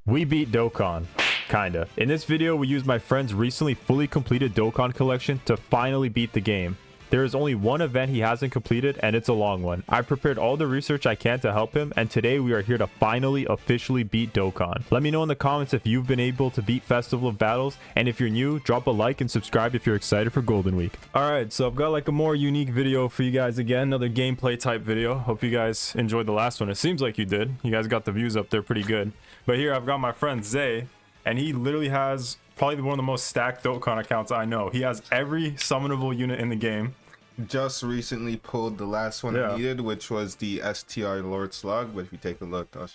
We beat Dokkan. Kinda. In this video, we used my friend's recently fully completed Dokkan collection to finally beat the game. There is only one event he hasn't completed, and it's a long one. I prepared all the research I can to help him, and today we are here to finally officially beat Dokkan. Let me know in the comments if you've been able to beat Festival of Battles, and if you're new, drop a like and subscribe if you're excited for Golden Week. Alright, so I've got like a more unique video for you guys again, another gameplay type video. Hope you guys enjoyed the last one. It seems like you did. You guys got the views up there pretty good. But here I've got my friend Zay, and he literally has probably one of the most stacked Dokkan accounts I know. He has every summonable unit in the game. Just recently pulled the last one I needed, which was the STR Lord Slug. But if you take a look, I'll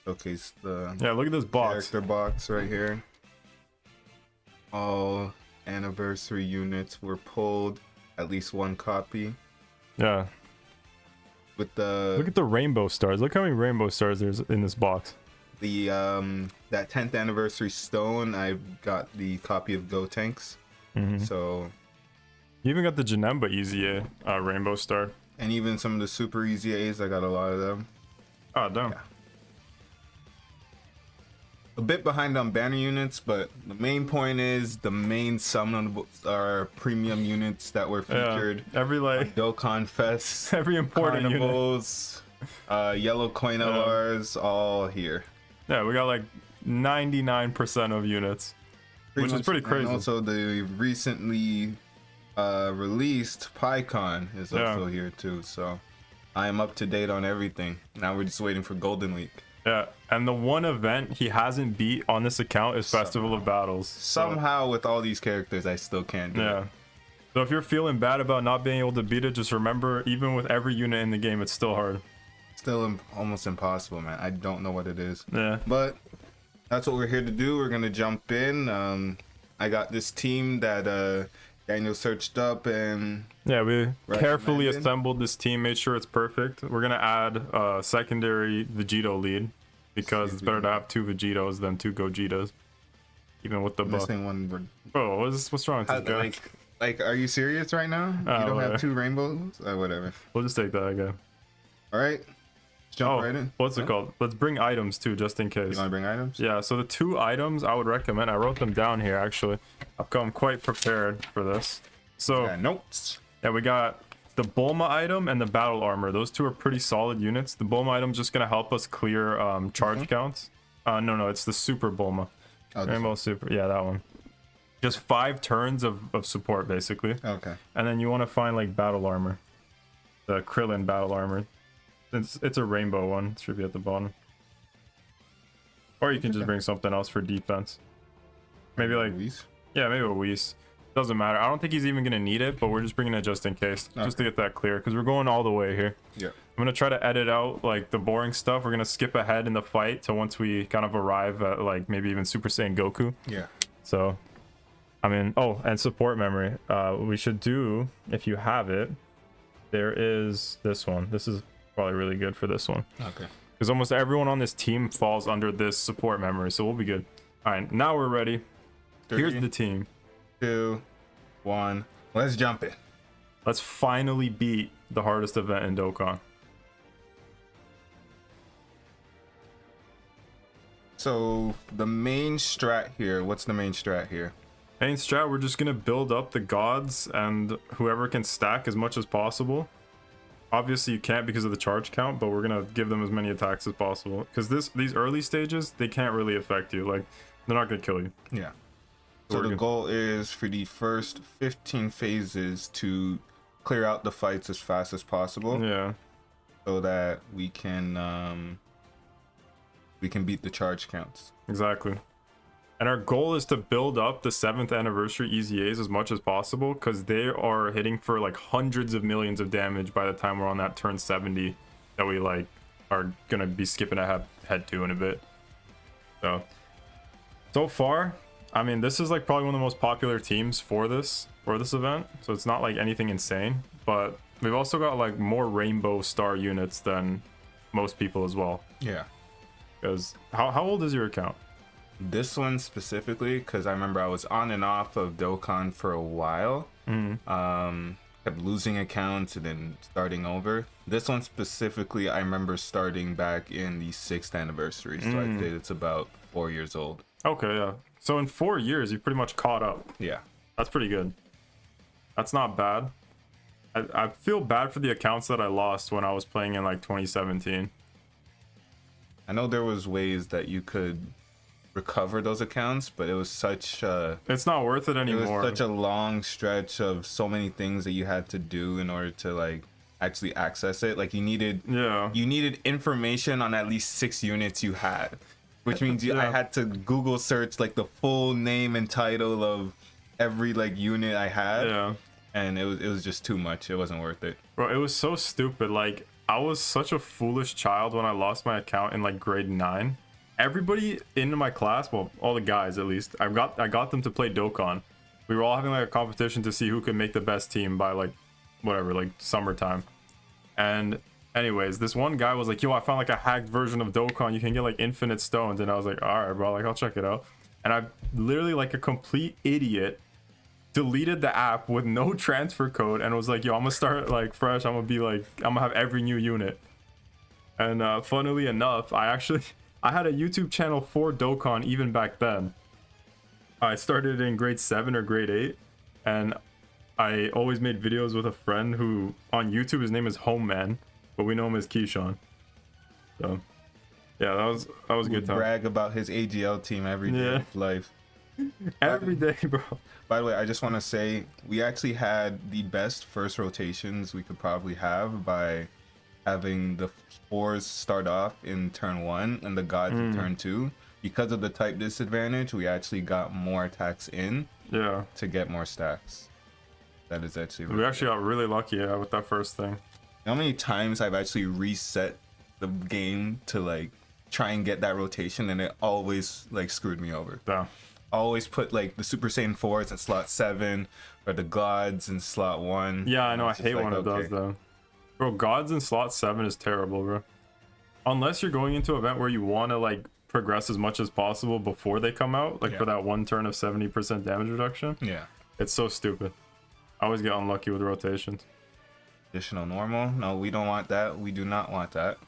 showcase the look at this box. Character box right here. All anniversary units were pulled, at least one copy. Yeah. With the look at the rainbow stars. Look how many rainbow stars there's in this box. The that 10th anniversary stone, I got the copy of Go Tanks. So you even got the Janemba Easy rainbow star. And even some of the super easy A's, I got a lot of them. Oh, damn. Yeah. A bit behind on banner units, but the main point is the main summonables are premium units that were featured. Every like Dokkan Fest, every important carnivals, yellow coin LRs, all here. Yeah, we got like 99% of units, which is pretty crazy. And also the recently released PyCon is also here too, so I am up to date on everything. Now we're just waiting for Golden Week. Yeah, and the one event he hasn't beat on this account is Festival of Battles. Somehow with all these characters I still can't do it. So if you're feeling bad about not being able to beat it, just remember, even with every unit in the game, it's still hard. Still almost impossible, man. I don't know what it is. Yeah, but that's what we're here to do. We're gonna jump in. I got this team that Daniel searched up, and we carefully assembled this team, made sure it's perfect. We're gonna add a secondary Vegito lead because it's better to have two Vegitos than two Gogitas, even with the buff. Bro, what's wrong with this guy? Like, are you serious right now? You don't have two rainbows? Whatever. We'll just take that guy. All right. Jump right in. What's it called? Let's bring items too, just in case. You want to bring items? Yeah, so the two items I would recommend, I wrote them down here actually. I've come quite prepared for this. So notes. Yeah, we got the Bulma item and the battle armor. Those two are pretty solid units. The Bulma item just gonna help us clear charge counts. No, it's the Super Bulma. Rainbow Super. Yeah, that one. Just 5 turns of support basically. Okay. And then you want to find like battle armor. The Krillin battle armor. It's a rainbow one. It should be at the bottom. Or you can just bring something else for defense. Maybe like Whis? Yeah, maybe a Whis. Doesn't matter. I don't think he's even gonna need it, but we're just bringing it just in case, just to get that clear, because we're going all the way here. Yeah. I'm gonna try to edit out like the boring stuff. We're gonna skip ahead in the fight to once we kind of arrive at like maybe even Super Saiyan Goku. Yeah. So, I mean, and support memory. We should do, if you have it. There is this one. This is probably really good for this one. Okay. Because almost everyone on this team falls under this support memory, so we'll be good. All right, now we're ready. 3, Here's the team. 2, 1. Let's jump in. Let's finally beat the hardest event in Dokkan. So the main strat here. What's the main strat here? Main strat, we're just gonna build up the gods and whoever can stack as much as possible. Obviously you can't because of the charge count, but we're gonna give them as many attacks as possible, because these early stages, they can't really affect you. Like, they're not gonna kill you. Yeah. So the goal is for the first 15 phases to clear out the fights as fast as possible. Yeah. So that we can beat the charge counts. Exactly. And our goal is to build up the 7th anniversary Easy A's as much as possible, because they are hitting for like hundreds of millions of damage by the time we're on that turn 70 that we like are gonna be skipping ahead to in a bit. So far, I mean, this is like probably one of the most popular teams for this event, so it's not like anything insane, but we've also got like more rainbow star units than most people as well. Yeah. Because how old is your account? This one specifically, because I remember I was on and off of Dokkan for a while. kept losing accounts and then starting over. This one specifically, I remember starting back in the 6th anniversary, so I'd say it's about 4 years old. Okay, yeah. So in 4 years, you've pretty much caught up. Yeah. That's pretty good. That's not bad. I feel bad for the accounts that I lost when I was playing in like 2017. I know there was ways that you could recover those accounts, but it was such it's not worth it anymore. It was such a long stretch of so many things that you had to do in order to like actually access it. Like you needed information on at least 6 units you had, which means I had to Google search like the full name and title of every like unit I had. Yeah. And it was just too much. It wasn't worth it. Bro, it was so stupid. Like I was such a foolish child when I lost my account in like grade 9. Everybody in my class, well, all the guys at least, I got them to play Dokkan. We were all having like a competition to see who could make the best team by like whatever, like summertime. And anyways, this one guy was like, yo, I found like a hacked version of Dokkan. You can get like infinite stones. And I was like, all right, bro, like I'll check it out. And I literally, like a complete idiot, deleted the app with no transfer code and was like, yo, I'm gonna start like fresh. I'm gonna have every new unit. And funnily enough, I had a YouTube channel for Dokkan even back then. I started in grade 7 or grade 8, and I always made videos with a friend who on YouTube, his name is Homeman, but we know him as Keyshawn. So yeah, that was a good time. Brag about his AGL team every day of life. Every day, bro. By the way, I just want to say we actually had the best first rotations we could probably have by having the spores start off in turn 1 and the gods in turn 2. Because of the type disadvantage, we actually got more attacks in to get more stacks. That is actually we actually got really lucky with that first thing. How many times I've actually reset the game to like try and get that rotation, and it always like screwed me over. Yeah. Always put like the Super Saiyan 4s in slot 7 or the gods in slot 1. Yeah, I know. I hate when it does that. Bro, gods in slot 7 is terrible, bro. Unless you're going into an event where you want to like progress as much as possible before they come out, like for that one turn of 70% damage reduction. Yeah. It's so stupid. I always get unlucky with rotations. Additional normal? No, we don't want that. We do not want that.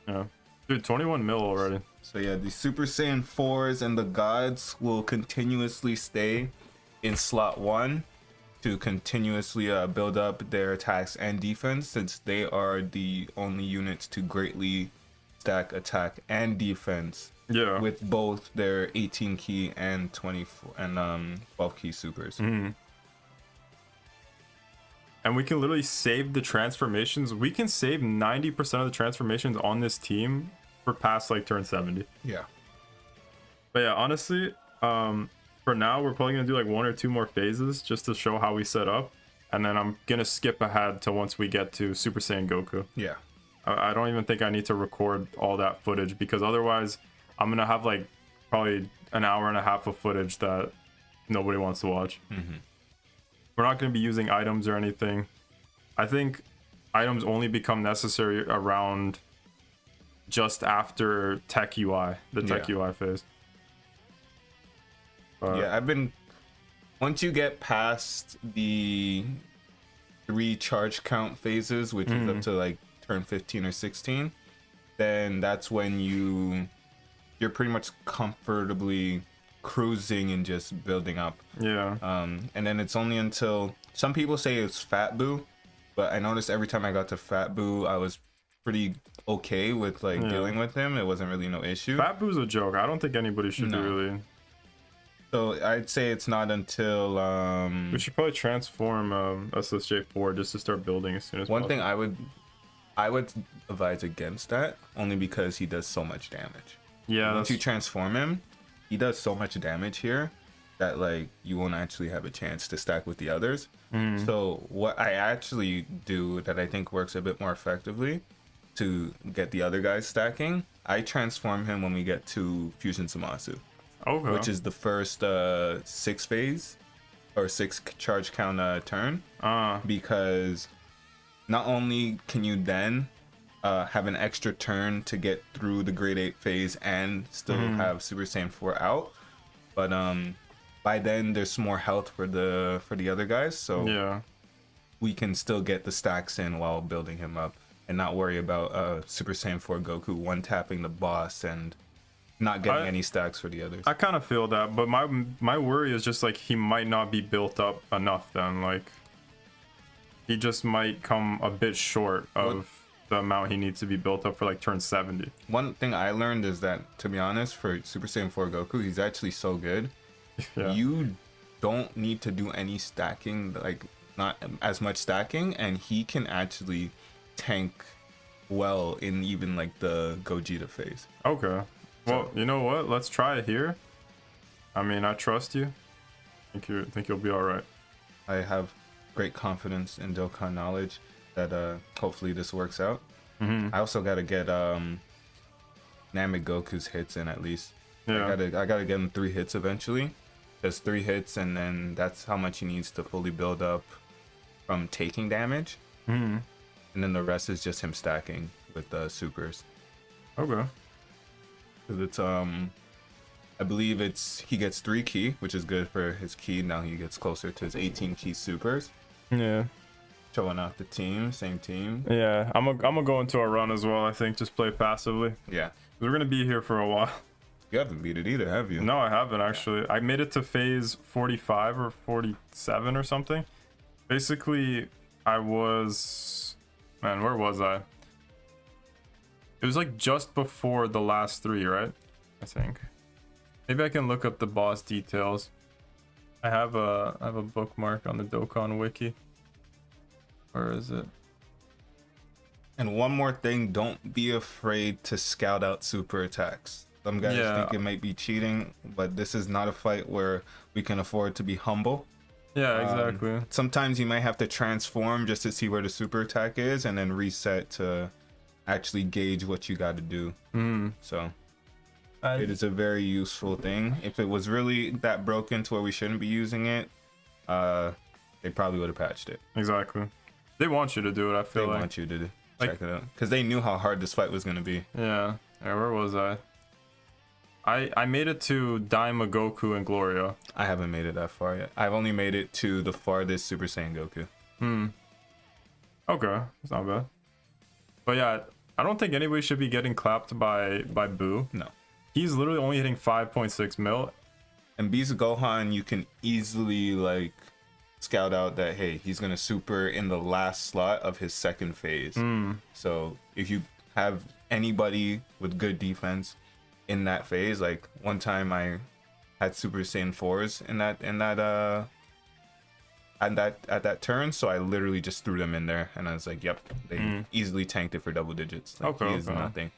Yeah. Dude, 21 mil already. So yeah, the Super Saiyan 4s and the gods will continuously stay in slot 1 to continuously build up their attacks and defense, since they are the only units to greatly stack attack and defense with both their 18 key and 24 and 12 key supers. And we can literally save the transformations. We can save 90% of the transformations on this team for past like turn 70. Yeah. But yeah, honestly, for now we're probably gonna do like 1 or 2 more phases just to show how we set up, and then I'm gonna skip ahead to once we get to Super Saiyan Goku. Yeah. I don't even think I need to record all that footage, because otherwise I'm gonna have like probably an hour and a half of footage that nobody wants to watch. We're not going to be using items or anything. I think items only become necessary around just after Tech UI, the Tech UI phase. Yeah, once you get past the 3 charge count phases, which is up to like turn 15 or 16, then that's when you're pretty much comfortably cruising and just building up. And then it's only until some people say it's Fat Boo, but I noticed every time I got to Fat Boo, I was pretty okay with like dealing with him. It wasn't really no issue. Fat Boo's a joke. I don't think anybody should be really. So I'd say it's not until we should probably transform SSJ4 just to start building as soon as possible. One thing I would advise against that, only because he does so much damage. Yeah, once you transform him, he does so much damage here that like you won't actually have a chance to stack with the others. So what I actually do that I think works a bit more effectively to get the other guys stacking, I transform him when we get to Fusion Zamasu, which is the first 6 phase or 6 charge count turn, because not only can you then have an extra turn to get through the grade 8 phase and still have Super Saiyan 4 out, but by then there's more health for the other guys, so we can still get the stacks in while building him up and not worry about Super Saiyan 4 Goku one tapping the boss and not getting any stacks for the others. I kind of feel that, but my worry is just like he might not be built up enough then. Like he just might come a bit short of the amount he needs to be built up for like turn 70. One thing I learned is that, to be honest, for Super Saiyan 4 Goku, he's actually so good. Yeah. You don't need to do any stacking, like not as much stacking, and he can actually tank well in even like the Gogeta phase. Okay. Well, you know what? Let's try it here. I mean, I trust you. Think you'll be all right. I have great confidence in Dokkan knowledge that hopefully this works out. I also gotta get Namek Goku's hits in at least. Yeah. I gotta get him 3 hits eventually. Just 3 hits, and then that's how much he needs to fully build up from taking damage. And then the rest is just him stacking with the supers. Okay. Cause it's I believe he gets 3 ki, which is good for his ki. Now he gets closer to his 18 ki supers. Yeah. Showing off the team, same team. Yeah. I'm gonna go into a run as well. I think just play passively. Yeah. We're gonna be here for a while. You haven't beat it either, have you? No, I haven't actually. I made it to phase 45 or 47 or something. Basically, I was... Man, where was I? It was like just before the last 3, right? I think. Maybe I can look up the boss details. I have a bookmark on the Dokkan wiki. Where is it? And one more thing, don't be afraid to scout out super attacks. Some guys think it might be cheating, but this is not a fight where we can afford to be humble. Yeah, exactly. Sometimes you might have to transform just to see where the super attack is and then reset to actually gauge what you got to do. So it is a very useful thing. If it was really that broken to where we shouldn't be using it, they probably would have patched it. Exactly. They want you to do it, I feel They like. want you to check it out because they knew how hard this fight was going to be. Yeah. Where was I? I made it to Daima Goku and Gloria. I haven't made it that far yet. I've only made it to the farthest Super Saiyan Goku. Okay, it's not bad. But yeah, I don't think anybody should be getting clapped by Boo. No. He's literally only hitting 5.6 mil. And Beast Gohan, you can easily like scout out that, hey, he's gonna super in the last slot of his second phase. So if you have anybody with good defense in that phase, like one time I had Super Saiyan 4s at that turn, so I literally just threw them in there and I was like, yep, they easily tanked it for double digits. Like, Okay, he is nothing.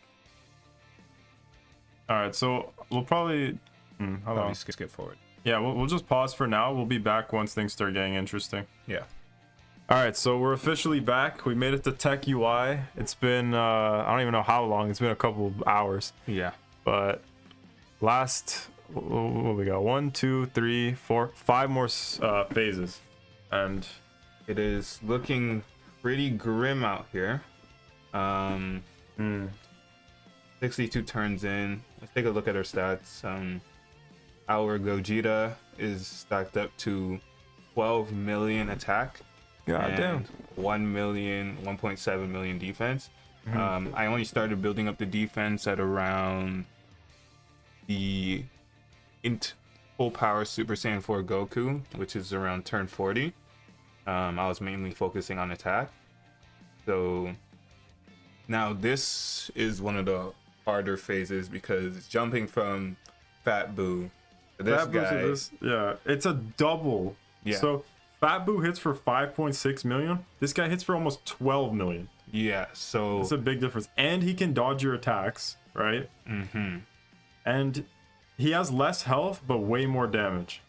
All right, so we'll probably Probably skip forward. Yeah, we'll just pause for now. We'll be back once things start getting interesting. Yeah. All right, so we're officially back. We made it to Tech UI. It's been I don't even know how long. It's been a couple of hours. Yeah. But what we got? 1, 2, 3, 4, 5 more phases, and it is looking pretty grim out here. 62 turns in. Let's take a look at our stats. Our Gogeta is stacked up to 12 million attack. God damn. 1.7 million defense. I only started building up the defense at around the full power Super Saiyan 4 Goku, which is around turn 40. I was mainly focusing on attack. So now this is one of the harder phases because jumping from Fat Boo to this guy. Yeah, it's a double. Yeah. So Fat Boo hits for 5.6 million. This guy hits for almost 12 million. Yeah, so it's a big difference. And he can dodge your attacks, right? And he has less health, but way more damage.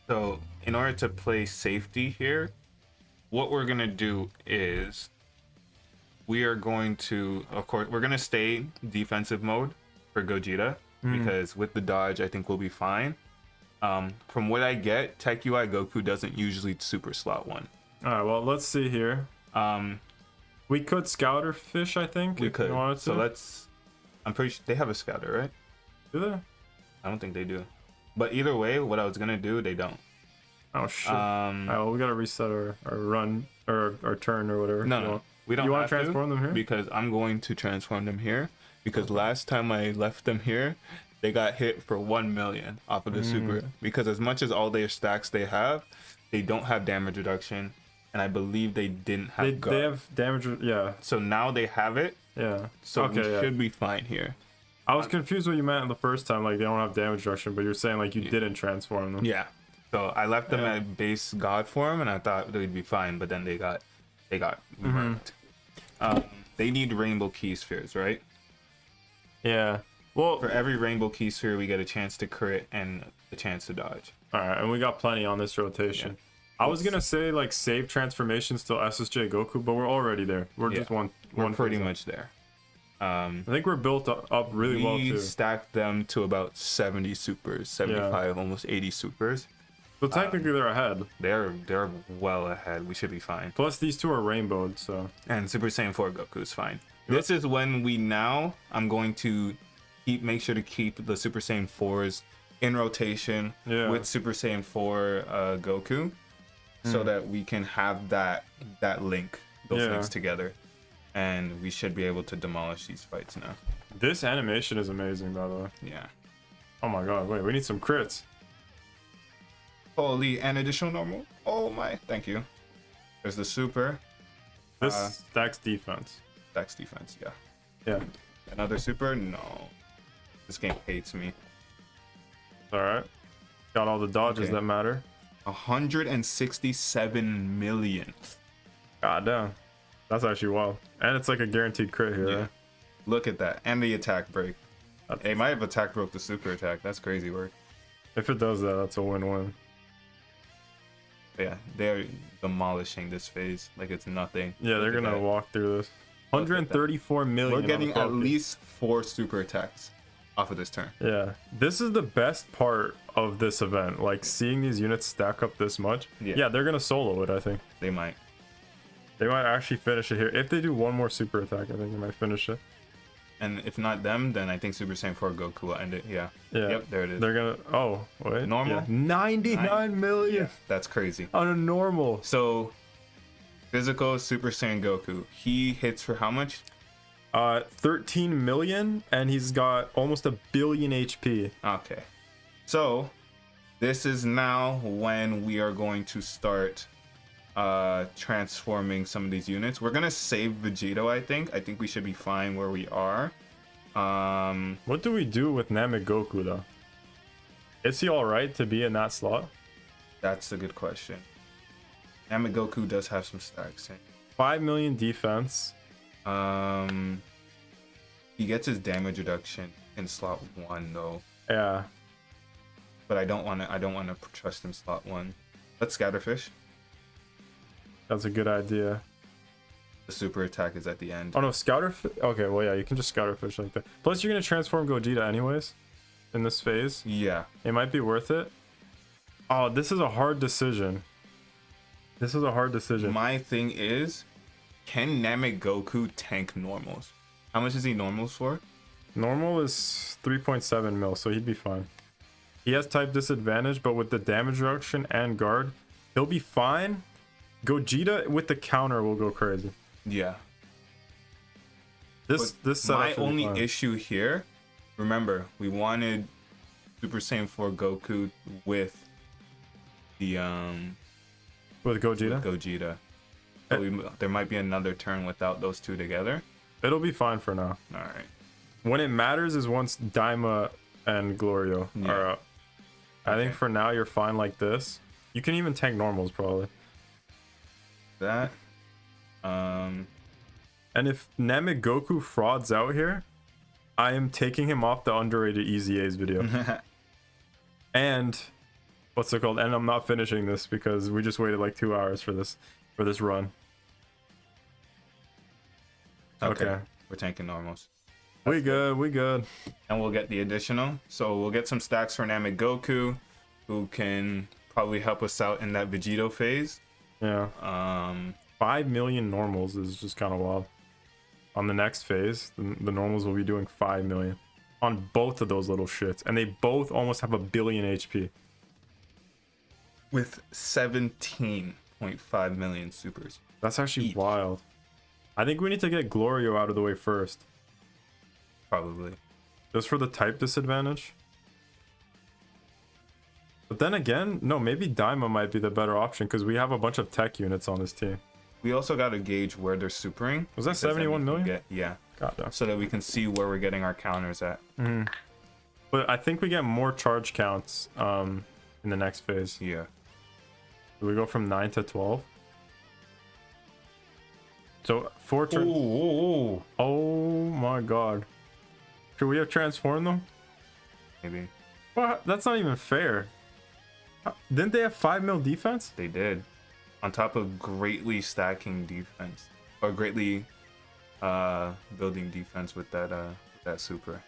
So in order to play safety here, what we're gonna do is we are going to, of course, we're gonna stay defensive mode for Gogeta because with the dodge, I think we'll be fine. From what I get, Tech UI Goku doesn't usually super slot 1. All right, well, let's see here. We could scouter fish, I think. We could. So to. I'm pretty sure they have a scouter, right? Do they? I don't think they do. But either way, what I was gonna do, they don't. Oh shit. Alright, well, we gotta reset our run or our turn or whatever. No, we don't. You want have to transform them here? because I'm going to transform them here. Because last time I left them here, they got hit for 1 million off of the super. Because as much as all their stacks they don't have damage reduction, and I believe they didn't have. They have damage. Yeah. So now they have it. Yeah. So we should be fine here. I was confused what you meant the first time, like they don't have damage reduction, but you're saying like you didn't transform them. Yeah. So I left them at base god form, and I thought they'd be fine, but then they got murked. They need rainbow key spheres, right? Yeah. Well, For every rainbow key sphere, we get a chance to crit and a chance to dodge. all right, and we got plenty on this rotation. I was gonna say like save transformations till SSJ Goku, but we're already there. We're just one pretty phase up. much there. I think we're built up really well We too. stacked them to about 70 supers, 75, almost 80 supers. So technically they're ahead. They're well ahead. We should be fine. Plus these two are rainbowed, so And Super Saiyan 4 Goku is fine. This is when I'm going to make sure to keep the Super Saiyan 4s in rotation with Super Saiyan 4 Goku, so that we can have that link, those links together, and we should be able to demolish these fights now. this animation is amazing, by the way. Yeah. Oh my god, wait, we need some crits. Holy, and additional normal. Oh my, thank you. There's the super. This stacks defense. Dex defense, yeah. Yeah. Another super? No. This game hates me. Alright. Got all the dodges that matter. 167 million. God damn. That's actually wild. And it's like a guaranteed crit here. Yeah. Right? Look at that. And the attack break. It might have attack broke the super attack. That's crazy work. If it does that, that's a win-win. But yeah, they're demolishing this phase like it's nothing. Yeah, they're gonna walk through this. 134 million. We're getting at least 4 super attacks off of this turn. Yeah, this is the best part of this event. Like seeing these units stack up this much. Yeah, they're gonna solo it. I think They might. they might actually finish it here. If they do one more super attack, I think they might finish it. And if not them, then I think Super Saiyan 4 Goku will end it. Yeah. Yeah. Yep, there it is. They're gonna. Oh wait. Normal? Yeah. 99 million That's crazy. on a normal. So, physical Super Saiyan Goku, he hits for how much? 13 million, and he's got almost 1 billion HP. Okay. So, this is now when we are going to start transforming some of these units. We're gonna save Vegito, I think. I think we should be fine where we are. What do we do with Namek Goku though? Is he alright to be in that slot? That's a good question. Namek Goku does have some stacks. 5 million defense. He gets his damage reduction in slot 1 though. Yeah. But I don't want to trust him slot 1. Let's Scatterfish. That's a good idea. The super attack is at the end. Oh no, Scouterfish. Okay, well yeah, you can just Scouterfish like that. Plus you're gonna transform Gogeta anyways in this phase. Yeah. It might be worth it. Oh, this is a hard decision. This is a hard decision. My thing is, can Namek Goku tank normals? How much is he normals for? Normal is 3.7 mil, so he'd be fine. He has type disadvantage, but with the damage reduction and guard, he'll be fine. Gogeta with the counter will go crazy. Yeah. This setup my should be only fine. issue here, remember, we wanted Super Saiyan 4 Goku with the with Gogeta. Gogeta. So there might be another turn without those two together. It'll be fine for now. All right. When it matters is once Daima and Glorio are up. I think for now you're fine like this. You can even tank normals probably. That. And if Namek Goku frauds out here, I am taking him off the underrated Easy A's video. And what's it called? And I'm not finishing this because we just waited like 2 hours for this run. Okay. We're tanking normals. We good. And we'll get the additional. So we'll get some stacks for Namek Goku, who can probably help us out in that Vegito phase. Yeah. 5 million normals is just kind of wild. On the next phase, the normals will be doing 5 million on both of those little shits, and they both almost have 1 billion HP. with 17.5 million supers. That's actually Each. wild. I think we need to get Glorio out of the way first. Probably. Just for the type disadvantage. But then again, no, maybe Daima might be the better option because we have a bunch of tech units on this team. We also got to gauge where they're supering. Was that because then 71 we can million? Yeah. Goddamn. So that we can see where we're getting our counters at. But I think we get more charge counts in the next phase. Yeah. Do we go from 9 to 12? So 4 turns. Ooh. Oh my god. Should we have transformed them? Maybe. Well, that's not even fair. Didn't they have 5 mil defense? They did. On top of greatly stacking defense. Or greatly building defense with that super.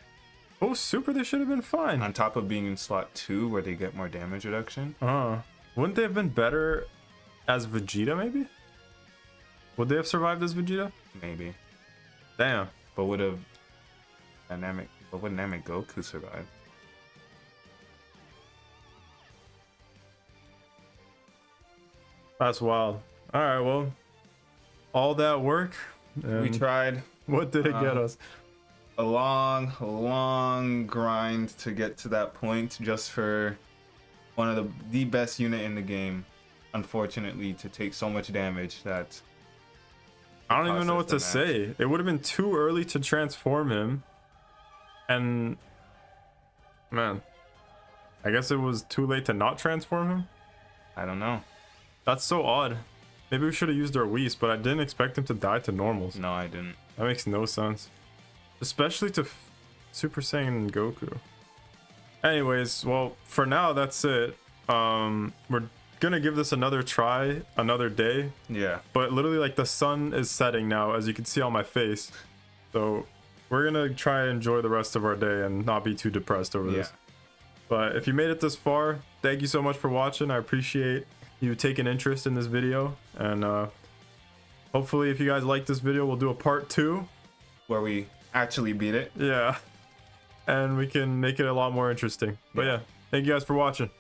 Oh, super, they should have been fine. On top of being in slot 2 where they get more damage reduction. Wouldn't they have been better as Vegeta, maybe? Would they have survived as Vegeta? Maybe. Damn. But would Dynamic Goku survive? That's wild. Alright, well. All that work. We tried. What did it get us? A long grind to get to that point just for one of the best unit in the game. Unfortunately, to take so much damage that I don't even know what to costs us the say. It would have been too early to transform him. And man, I guess it was too late to not transform him. I don't know. That's so odd. Maybe we should have used our Whis, but I didn't expect him to die to normals. No, I didn't. That makes no sense. Especially to Super Saiyan Goku. Anyways, well, for now, that's it. We're gonna give this another try, another day. Yeah. But literally, like, the sun is setting now, as you can see on my face. So we're gonna try and enjoy the rest of our day and not be too depressed over this. But if you made it this far, thank you so much for watching. I appreciate you taking interest in this video. And hopefully, if you guys like this video, we'll do a part 2. Where we actually beat it. Yeah. And we can make it a lot more interesting. But yeah, thank you guys for watching.